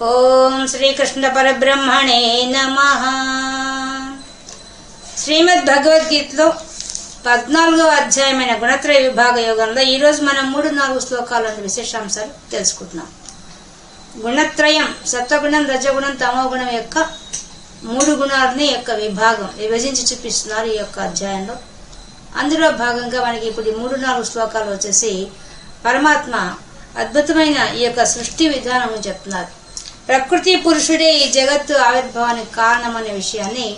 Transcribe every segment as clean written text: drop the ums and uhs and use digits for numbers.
ఓం శ్రీకృష్ణ పరబ్రహ్మణే నమః. శ్రీమద్ భగవద్గీతలో 14వ అధ్యాయమైన గుణత్రయ విభాగ యోగంలో ఈరోజు మనం 3-4 శ్లోకాల విశేషాంశాలు తెలుసుకుంటున్నాం. గుణత్రయం సత్వగుణం, రజగుణం, తమోగుణం యొక్క 3 గుణాలని యొక్క విభాగం విభజించి చూపిస్తున్నారు ఈ యొక్క అధ్యాయంలో. అందులో భాగంగా మనకి ఇప్పుడు 3-4 శ్లోకాలు వచ్చేసి పరమాత్మ అద్భుతమైన ఈ యొక్క సృష్టి విధానం చెప్తున్నారు. ప్రకృతి పురుషుడే ఈ జగత్తు ఆవిర్భావానికి కారణం అనే విషయాన్ని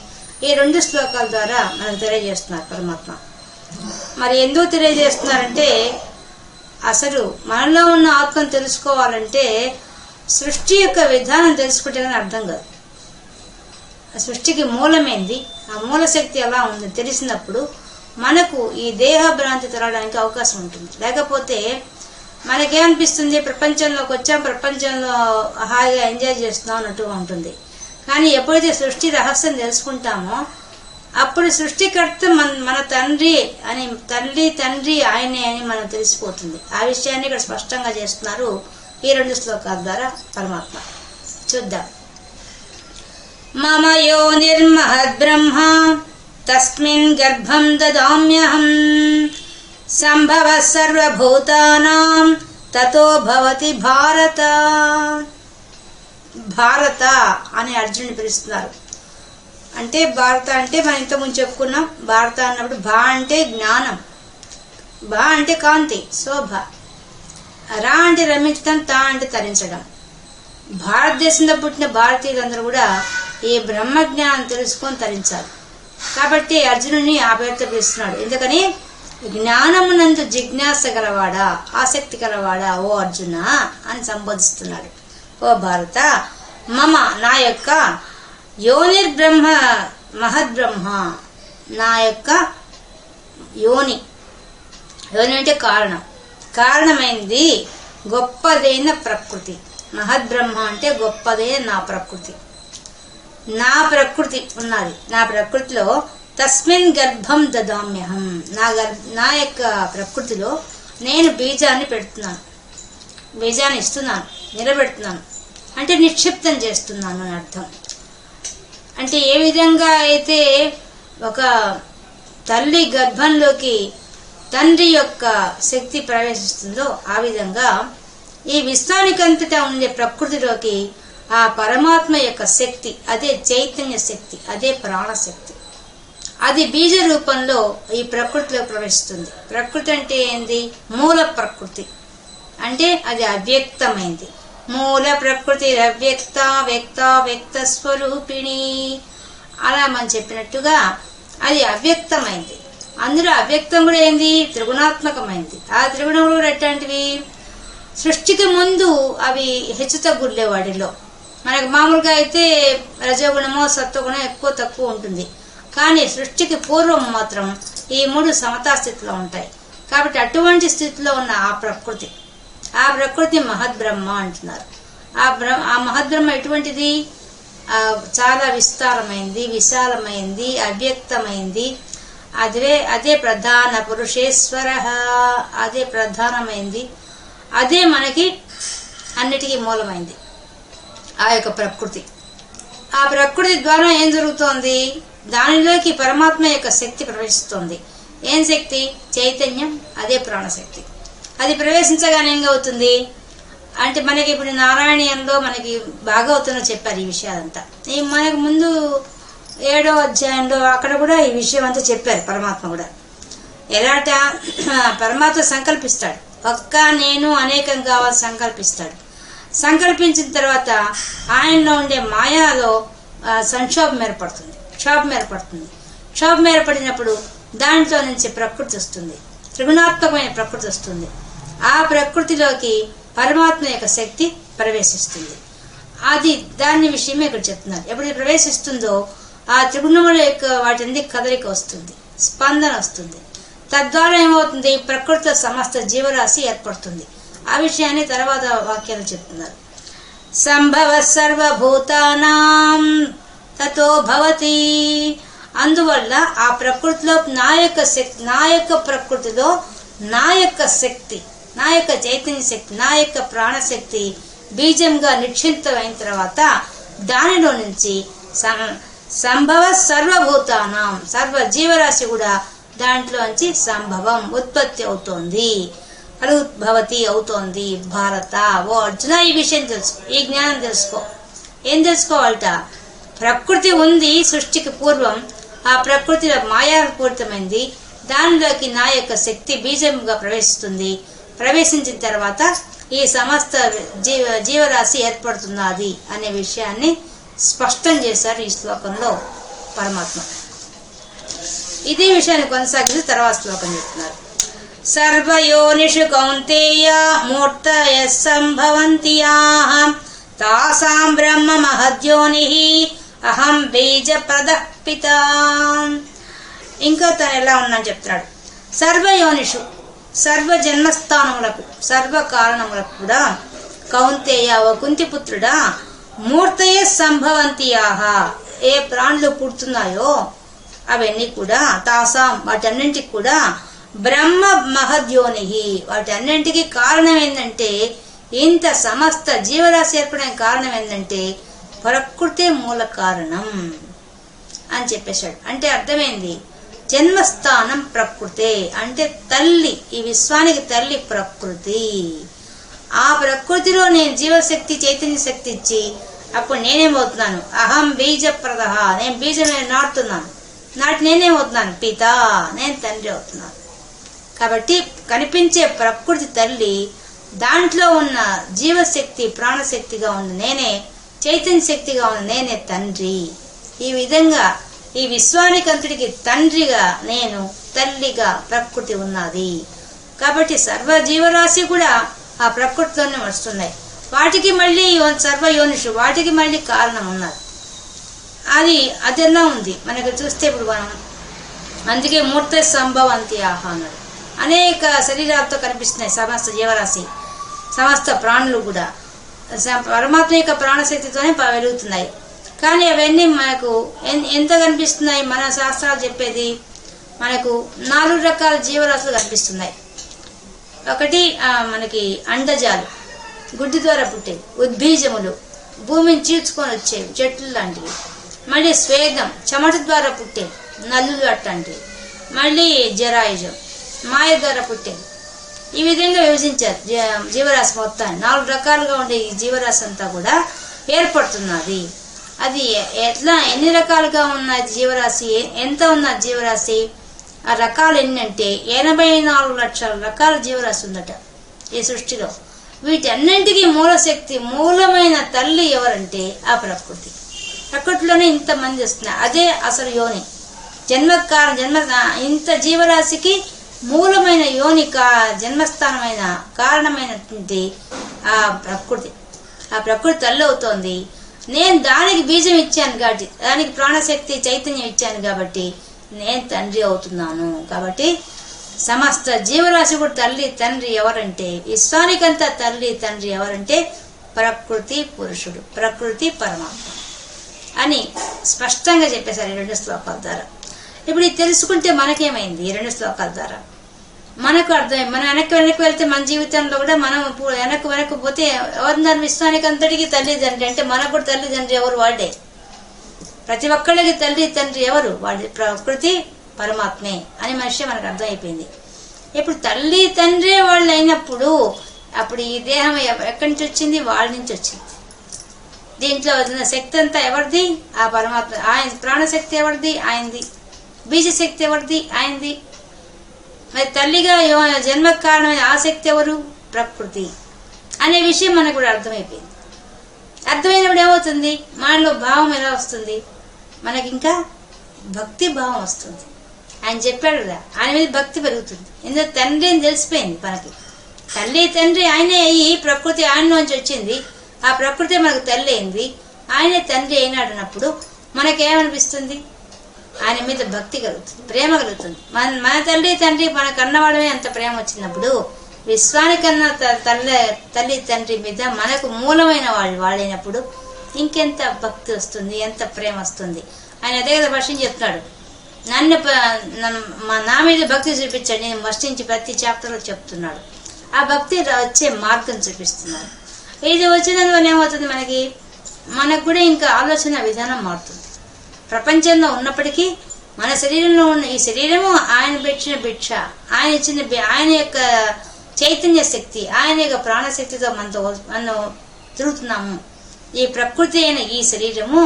ఈ 2 శ్లోకాల ద్వారా మనకు తెలియజేస్తున్నారు పరమాత్మ. మరి ఎందుకు తెలియజేస్తున్నారంటే, అసలు మనలో ఉన్న ఆత్మను తెలుసుకోవాలంటే సృష్టి యొక్క విధానం తెలుసుకుంటే కానీ అర్థం కాదు. సృష్టికి మూలమైంది, ఆ మూల శక్తి ఎలా ఉంది తెలిసినప్పుడు మనకు ఈ దేహ భ్రాంతి తొలగడానికి అవకాశం ఉంటుంది. లేకపోతే మనకేమనిపిస్తుంది, ప్రపంచంలోకి వచ్చాం, ప్రపంచంలో హాయిగా ఎంజాయ్ చేస్తున్నాం అన్నట్టుగా ఉంటుంది. కానీ ఎప్పుడైతే సృష్టి రహస్యం తెలుసుకుంటామో అప్పుడు సృష్టికర్త మన తండ్రి అని, తండ్రి ఆయనే అని మనం తెలిసిపోతుంది. ఆ విషయాన్ని ఇక్కడ స్పష్టంగా చేస్తున్నారు ఈ 2 శ్లోకాల ద్వారా పరమాత్మ. చూద్దాం. మమ యోనిర్మహద్ బ్రహ్మ తస్మిన్ గర్భం దదామ్యహం సంభవ సర్వభూతానాం తతో భవతి భారత. భారత అని అర్జునుని పిలుస్తున్నారు. అంటే భారత అంటే మనం ఇంతకుముందు చెప్పుకున్నాం. భారత అన్నప్పుడు భా అంటే జ్ఞానం, భా అంటే కాంతి, శోభ, రా అంటే రమించడం, తా అంటే తరించడం. భారతదేశంలో పుట్టిన భారతీయులందరూ కూడా ఈ బ్రహ్మజ్ఞానం తెలుసుకొని తరించాలి. కాబట్టి అర్జునుని ఆ పేరుతో పిలుస్తున్నాడు. ఎందుకని, జ్ఞానమునందు జిజ్ఞాస గలవాడా, ఆసక్తి గలవాడా ఓ అర్జున అని సంబోధిస్తున్నాడు. ఓ భారత, మమ నా యొక్క యోనిర్బ్రహ్మ మహద్బ్రహ్మ, నా యొక్క యోని, యోని అంటే కారణం, కారణమైంది గొప్పదైన ప్రకృతి. మహద్బ్రహ్మ అంటే గొప్పదైన నా ప్రకృతి. నా ప్రకృతి ఉన్నది, నా ప్రకృతిలో తస్మిన్ గర్భం దదామ్యహం, నా యొక్క ప్రకృతిలో నేను బీజాన్ని పెడుతున్నాను, బీజాన్ని ఇస్తున్నాను, నిలబెడుతున్నాను, అంటే నిక్షిప్తం చేస్తున్నాను అని అర్థం. అంటే ఏ విధంగా అయితే ఒక తల్లి గర్భంలోకి తండ్రి యొక్క శక్తి ప్రవేశిస్తుందో ఆ విధంగా ఈ విశ్వానికంతటా ఉండే ప్రకృతిలోకి ఆ పరమాత్మ యొక్క శక్తి, అదే చైతన్య శక్తి, అదే ప్రాణశక్తి, అది బీజ రూపంలో ఈ ప్రకృతిలో ప్రవేశిస్తుంది. ప్రకృతి అంటే ఏంది? మూల ప్రకృతి అంటే అది అవ్యక్తమైంది. మూల ప్రకృతి అవ్యక్త వ్యక్త వ్యక్త స్వరూపిణి, అలా మనం చెప్పినట్టుగా అది అవ్యక్తమైంది. అందులో అవ్యక్తం కూడా ఏంది? త్రిగుణాత్మకమైంది. ఆ త్రిగుణములు కూడా ఎట్లాంటివి? సృష్టికి ముందు అవి హెచ్చు తగ్గులే. వాటిలో మనకు మామూలుగా అయితే రజోగుణమో సత్వగుణం ఎక్కువ తక్కువ ఉంటుంది. కానీ సృష్టికి పూర్వం మాత్రం ఈ 3 సమతా స్థితిలో ఉంటాయి. కాబట్టి అటువంటి స్థితిలో ఉన్న ఆ ప్రకృతి మహద్బ్రహ్మ అంటున్నారు. ఆ మహద్బ్రహ్మ ఎటువంటిది? చాలా విస్తారమైంది, విశాలమైంది, అవ్యక్తమైంది. అదే ప్రధాన పురుషేశ్వర, అదే ప్రధానమైంది, అదే మనకి అన్నిటికీ మూలమైంది ఆ యొక్క ప్రకృతి. ఆ ప్రకృతి ద్వారా ఏం జరుగుతోంది? దానిలోకి పరమాత్మ యొక్క శక్తి ప్రవేశిస్తుంది. ఏం శక్తి? చైతన్యం, అదే ప్రాణశక్తి. అది ప్రవేశించగానే ఏం అవుతుంది అంటే, మనకి ఇప్పుడు నారాయణీయంలో మనకి భాగవతంలో చెప్పారు ఈ విషయాలంతా. మనకు ముందు 7వ అధ్యాయంలో అక్కడ కూడా ఈ విషయం అంతా చెప్పారు పరమాత్మ కూడా. ఎలాట పరమాత్మ సంకల్పిస్తాడు, ఒక్క నేను అనేకం కావాలి సంకల్పిస్తాడు. సంకల్పించిన తర్వాత ఆయనలో ఉండే మాయాలో సంక్షోభం ఏర్పడుతుంది, క్షోభం ఏర్పడినప్పుడు దాంట్లో నుంచి ప్రకృతి వస్తుంది, త్రిగుణాత్మకమైన ప్రకృతి వస్తుంది. ఆ ప్రకృతిలోకి పరమాత్మ యొక్క శక్తి ప్రవేశిస్తుంది. దాని విషయమే ఇక్కడ చెప్తున్నారు. ఎప్పుడు ప్రవేశిస్తుందో ఆ త్రిగుణముల యొక్క వాటి కదలిక వస్తుంది, స్పందన వస్తుంది. తద్వారా ఏమవుతుంది? ప్రకృతిలో సమస్త జీవరాశి ఏర్పడుతుంది. ఆ విషయాన్ని తర్వాత వాక్యాలు చెప్తున్నారు. సంభవ సర్వభూతానాం తతో భవతి. అందువల్ల ఆ ప్రకృతిలో నా యొక్క ప్రకృతిలో నా యొక్క శక్తి, నా యొక్క చైతన్య శక్తి, నా యొక్క ప్రాణశక్తి బీజంగా నిక్షిప్తమైన తర్వాత దానిలో నుంచి సంభవ సర్వభూతానం, సర్వ జీవరాశి కూడా దాంట్లోంచి సంభవం ఉత్పత్తి అవుతోంది, ఫలోద్భవతి అవుతోంది. భారత, ఓ అర్జున, ఈ విషయం తెలుసుకో, ఈ జ్ఞానం తెలుసుకో. ఏం తెలుసుకోవాలట? ప్రకృతి ఉంది సృష్టికి పూర్వం, ఆ ప్రకృతిలో మాయాపూరితమైంది, దానిలోకి నా యొక్క శక్తి బీజంగా ప్రవేశిస్తుంది. ప్రవేశించిన తర్వాత ఈ సమస్త జీవరాశి ఏర్పడుతున్నది అనే విషయాన్ని స్పష్టం చేశారు ఈ శ్లోకంలో పరమాత్మ. ఇదే విషయాన్ని కొనసాగిస్తూ తర్వాత శ్లోకం చెప్తున్నారు. సర్వయోనిషు కౌంతేయ మూర్తయ సంభవంతి యాః తాసాం బ్రహ్మ మహద్యోనిః అహం బీజ ప్రదః పితా. ఇంకా తను ఎలా ఉందని చెప్తున్నాడు. సర్వయోనిషు, సర్వ జన్మస్థానములకు, సర్వ కారణములకు కూడా కౌంతేయ, ఓ కుంతిపుత్రుడా, మూర్తయ సంభవంతి యాః, ఏ ప్రాణులు పుడుతున్నాయో అవన్నీ కూడా, తాసాం, వాటన్నింటికి కూడా, బ్రహ్మ మహద్యోనిః, వాటన్నింటికి కారణం ఏంటంటే, ఇంత సమస్త జీవరాశి ఏర్పడడానికి కారణం ఏంటంటే ప్రకృతి మూల కారణం అని చెప్పేశాడు. అంటే అర్థమైంది, జన్మస్థానం ప్రకృతే, అంటే తల్లి, ఈ విశ్వానికి తల్లి ప్రకృతి. ఆ ప్రకృతిలో నేను జీవశక్తి, చైతన్య శక్తి ఇచ్చి అప్పుడు నేనేమవుతున్నాను? అహం బీజ ప్రదః, నేను బీజమే నాటుతున్నాను. నాటి నేనేమవుతున్నాను? పిత, నేను తండ్రి అవుతున్నాను. కాబట్టి కనిపించే ప్రకృతి తల్లి, దాంట్లో ఉన్న జీవశక్తి, ప్రాణశక్తిగా ఉన్న నేనే, చైతన్య శక్తిగా ఉన్న నేనే తండ్రి. ఈ విధంగా ఈ విశ్వానికంతటికి తండ్రిగా నేను, తల్లిగా ప్రకృతి ఉన్నది. కాబట్టి సర్వ జీవరాశి కూడా ఆ ప్రకృతిలోనే వస్తున్నాయి. వాటికి మళ్ళీ సర్వయోనిషు, వాటికి మళ్ళీ కారణం ఉన్నది. అదెలా ఉంది మనకు చూస్తే ఇప్పుడు మనం. అందుకే మూర్త సంభవంతి యాః అన్నాడు. అనేక శరీరాలతో కనిపిస్తున్నాయి సమస్త జీవరాశి, సమస్త ప్రాణులు కూడా పరమాత్మ యొక్క ప్రాణశక్తితోనే వెలుగుతున్నాయి. కానీ అవన్నీ మనకు ఎంత కనిపిస్తున్నాయి? మన శాస్త్రాలు చెప్పేది మనకు 4 రకాల జీవరాశులు కనిపిస్తున్నాయి. ఒకటి మనకి అండజాలు, గుడ్డి ద్వారా పుట్టేవి, ఉద్బీజములు, భూమిని చీల్చుకొని వచ్చేవి, చెట్లు లాంటివి. మళ్ళీ స్వేదం, చెమట ద్వారా పుట్టేవి, నల్లులు అట్లాంటివి. మళ్ళీ జరాయుజం, మాయ ద్వారా పుట్టేవి. ఈ విధంగా విభజించారు జీవరాశి మొత్తాన్ని. 4 రకాలుగా ఉండే ఈ జీవరాశి అంతా కూడా ఏర్పడుతున్నది. అది ఎట్లా, ఎన్ని రకాలుగా ఉన్నది జీవరాశి, ఎంత ఉన్నది జీవరాశి, ఆ రకాలు ఎన్నంటే 84 లక్షల రకాల జీవరాశి ఉందట ఈ సృష్టిలో. వీటన్నింటికీ మూలశక్తి, మూలమైన తల్లి ఎవరంటే ఆ ప్రకృతి. ప్రకృతిలోనే ఇంతమంది వస్తున్నారు. అదే అసలు యోని, ఇంత జీవరాశికి మూలమైన యోని, జన్మస్థానమైన కారణమైనటువంటి ఆ ప్రకృతి. ఆ ప్రకృతి తల్లి అవుతోంది. నేను దానికి బీజం ఇచ్చాను కాబట్టి, దానికి ప్రాణశక్తి, చైతన్యం ఇచ్చాను కాబట్టి నేను తండ్రి అవుతున్నాను. కాబట్టి సమస్త జీవరాశి కూడా తల్లి తండ్రి ఎవరంటే, విశ్వానికంతా తల్లి తండ్రి ఎవరంటే ప్రకృతి పురుషుడు, ప్రకృతి పరమాత్మ అని స్పష్టంగా చెప్పేశారు ఈ 2 శ్లోకాల ద్వారా. ఇప్పుడు ఇది తెలుసుకుంటే మనకేమైంది? ఈ 2 శ్లోకాల ద్వారా మనకు అర్థమైంది. మనం వెనక్కి వెళ్తే మన జీవితంలో కూడా మనం వెనక్కి పోతే ఎవరున్నారు? విశ్వానికి అంతటికి తల్లిదండ్రి. అంటే మనకు కూడా తల్లిదండ్రి ఎవరు? వాడే. ప్రతి ఒక్కళ్ళకి తల్లి తండ్రి ఎవరు? వాడి ప్రకృతి పరమాత్మే అని విషయం మనకు అర్థమైపోయింది. ఇప్పుడు తల్లి తండ్రి వాళ్ళు అయినప్పుడు అప్పుడు ఈ దేహం ఎక్కడి నుంచి వచ్చింది? వాళ్ళ నుంచి వచ్చింది. దీంట్లో వదిలిన శక్తి అంతా ఎవరిది? ఆ పరమాత్మ. ఆయన ప్రాణశక్తి ఎవరిది? ఆయనది. బీజశక్తి ఎవరిది? ఆయనది. మరి తల్లిగా జన్మకు కారణమైన ఆ శక్తి ఎవరు? ప్రకృతి అనే విషయం మనకు కూడా అర్థమైపోయింది. అర్థమైనప్పుడు ఏమవుతుంది? మనలో భావం ఎలా వస్తుంది? మనకి ఇంకా భక్తి భావం వస్తుంది. ఆయన చెప్పాడు కదా, ఆయన మీద భక్తి పెరుగుతుంది. ఎందుకంటే తండ్రి అని తెలిసిపోయింది మనకి. తల్లి తండ్రి ఆయనే అయ్యి ప్రకృతి ఆయనలోంచి వచ్చింది. ఆ ప్రకృతి మనకు తల్లి అయింది, ఆయనే తండ్రి అయినాడన్నప్పుడు మనకేమనిపిస్తుంది? ఆయన మీద భక్తి కలుగుతుంది, ప్రేమ కలుగుతుంది. మన తల్లి తండ్రి మన కన్నవాడమే అంత ప్రేమ వచ్చినప్పుడు విశ్వానికన్నా తల్లి తండ్రి మీద మనకు మూలమైన వాళ్ళైనప్పుడు ఇంకెంత భక్తి వస్తుంది, ఎంత ప్రేమ వస్తుంది. ఆయన అదే కదా వర్షం చెప్తున్నాడు, నా మీద భక్తి చూపించాడు, నేను వర్షించి ప్రతి చాప్టర్లో చెప్తున్నాడు. ఆ భక్తి వచ్చే మార్గం చూపిస్తున్నాడు. ఇది వచ్చినందువల్ల ఏమవుతుంది, మనకు కూడా ఇంకా ఆలోచన విధానం మారుతుంది. ప్రపంచంలో ఉన్నప్పటికీ మన శరీరంలో ఉన్న ఈ శరీరము ఆయన పెట్టిన భిక్ష, ఆయన యొక్క చైతన్య శక్తి, ఆయన యొక్క ప్రాణశక్తితో మనం తిరుగుతున్నాము. ఈ ప్రకృతి అయిన ఈ శరీరము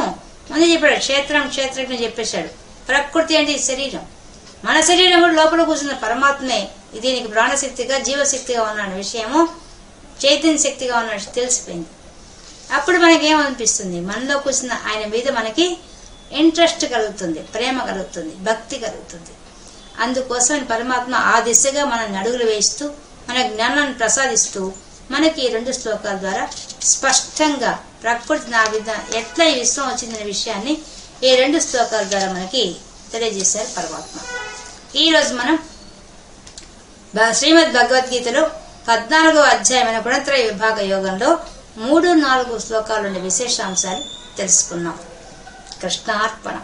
ముందు చెప్పాడు, క్షేత్రజ్ఞ చెప్పేశాడు. ప్రకృతి అంటే ఈ శరీరం, మన శరీరం కూడా లోపల కూర్చున్న పరమాత్మే దీనికి ప్రాణశక్తిగా జీవశక్తిగా ఉన్న విషయము, చైతన్య శక్తిగా ఉన్న తెలిసిపోయింది. అప్పుడు మనకేమనిపిస్తుంది, మనలో కూర్చున్న ఆయన మీద మనకి ఇంట్రెస్ట్ కలుగుతుంది, ప్రేమ కలుగుతుంది, భక్తి కలుగుతుంది. అందుకోసం పరమాత్మ ఆ దిశగా మనల్ని అడుగులు వేస్తూ మన జ్ఞానాన్ని ప్రసాదిస్తూ మనకి ఈ 2 శ్లోకాల ద్వారా స్పష్టంగా ప్రకృతి నా విధ ఎట్లా ఈ విశ్వం వచ్చిందనే విషయాన్ని ఈ 2 శ్లోకాల ద్వారా మనకి తెలియజేశారు పరమాత్మ. ఈరోజు మనం శ్రీమద్ భగవద్గీతలో 14వ అధ్యాయమైన గుణత్రయ విభాగ యోగంలో 3, 4 శ్లోకాలుండే విశేషాంశాలు తెలుసుకున్నాం. కృష్ణార్పణ.